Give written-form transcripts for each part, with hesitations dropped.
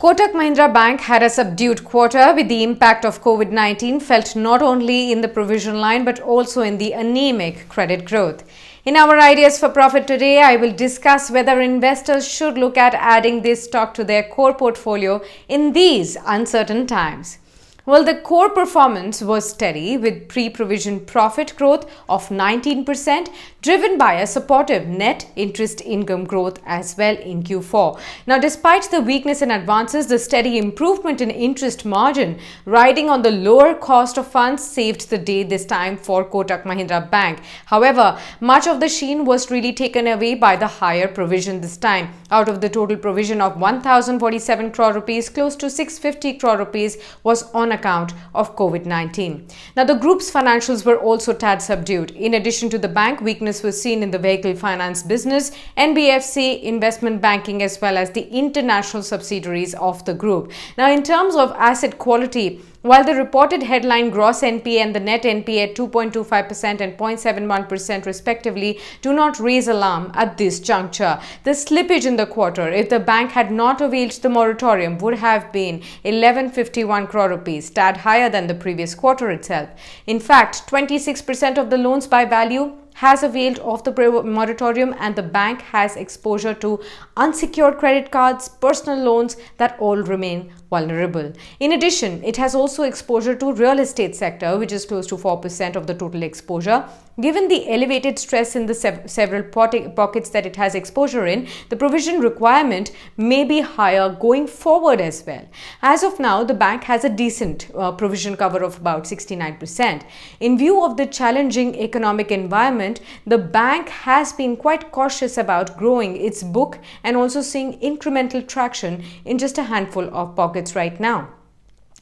Kotak Mahindra Bank had a subdued quarter with the impact of COVID-19 felt not only in the provision line but also in the anemic credit growth. In our ideas for profit today, I will discuss whether investors should look at adding this stock to their core portfolio in these uncertain times. Well, the core performance was steady with pre-provision profit growth of 19%, driven by a supportive net interest income growth as well in Q4. Now, despite the weakness in advances, the steady improvement in interest margin riding on the lower cost of funds saved the day this time for Kotak Mahindra Bank. However, much of the sheen was really taken away by the higher provision this time. Out of the total provision of 1,047 crore rupees, close to 650 crore rupees was on account of COVID-19. Now, the group's financials were also tad subdued. In addition to the bank, weakness was seen in the vehicle finance business, NBFC, investment banking, as well as the international subsidiaries of the group. Now, in terms of asset quality, while the reported headline gross NPA and the net NPA at 2.25% and 0.71% respectively do not raise alarm at this juncture, the slippage in the quarter, if the bank had not availed the moratorium, would have been 1151 crore rupees, tad higher than the previous quarter itself. In fact, 26% of the loans by value has availed of the moratorium, and the bank has exposure to unsecured credit cards, personal loans that all remain vulnerable. In addition, it has also exposure to real estate sector, which is close to 4% of the total exposure. Given the elevated stress in the several pockets that it has exposure in, the provision requirement may be higher going forward as well. As of now, the bank has a decent provision cover of about 69%. In view of the challenging economic environment, the bank has been quite cautious about growing its book and also seeing incremental traction in just a handful of pockets right now.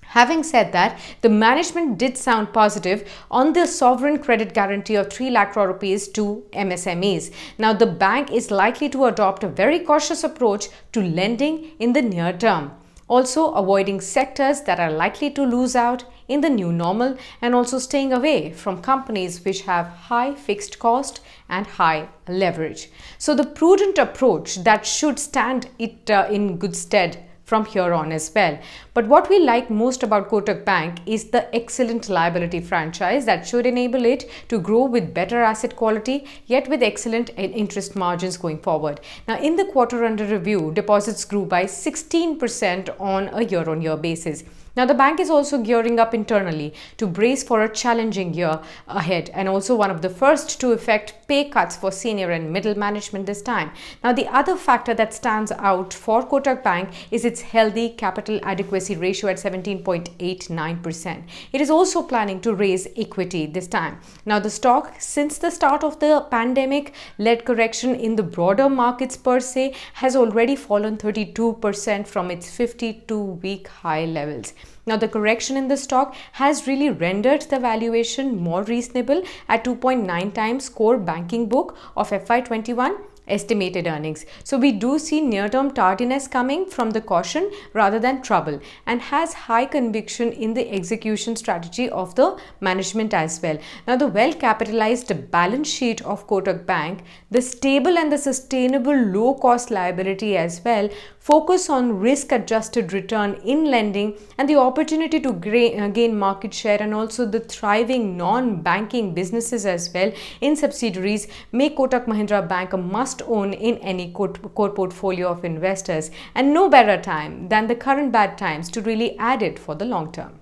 Having said that, the management did sound positive on the sovereign credit guarantee of 3 lakh crore rupees to MSMEs. Now, the bank is likely to adopt a very cautious approach to lending in the near term, also avoiding sectors that are likely to lose out in the new normal and also staying away from companies which have high fixed cost and high leverage. So the prudent approach that should stand it in good stead from here on as well. But what we like most about Kotak Bank is the excellent liability franchise that should enable it to grow with better asset quality, yet with excellent interest margins going forward. Now, in the quarter under review, deposits grew by 16% on a year-on-year basis. Now, the bank is also gearing up internally to brace for a challenging year ahead, and also one of the first to effect pay cuts for senior and middle management this time. Now, the other factor that stands out for Kotak Bank is its healthy capital adequacy ratio at 17.89%. It is also planning to raise equity this time. Now, the stock, since the start of the pandemic-led correction in the broader markets per se, has already fallen 32% from its 52-week high levels. Now, the correction in the stock has really rendered the valuation more reasonable at 2.9 times core banking book of FY21 estimated earnings. So we do see near-term tardiness coming from the caution rather than trouble, and has high conviction in the execution strategy of the management as well. Now, the well-capitalized balance sheet of Kotak Bank, the stable and the sustainable low-cost liability as well, focus on risk-adjusted return in lending and the opportunity to gain market share, and also the thriving non-banking businesses as well in subsidiaries make Kotak Mahindra Bank a must own in any core portfolio of investors, and no better time than the current bad times to really add it for the long term.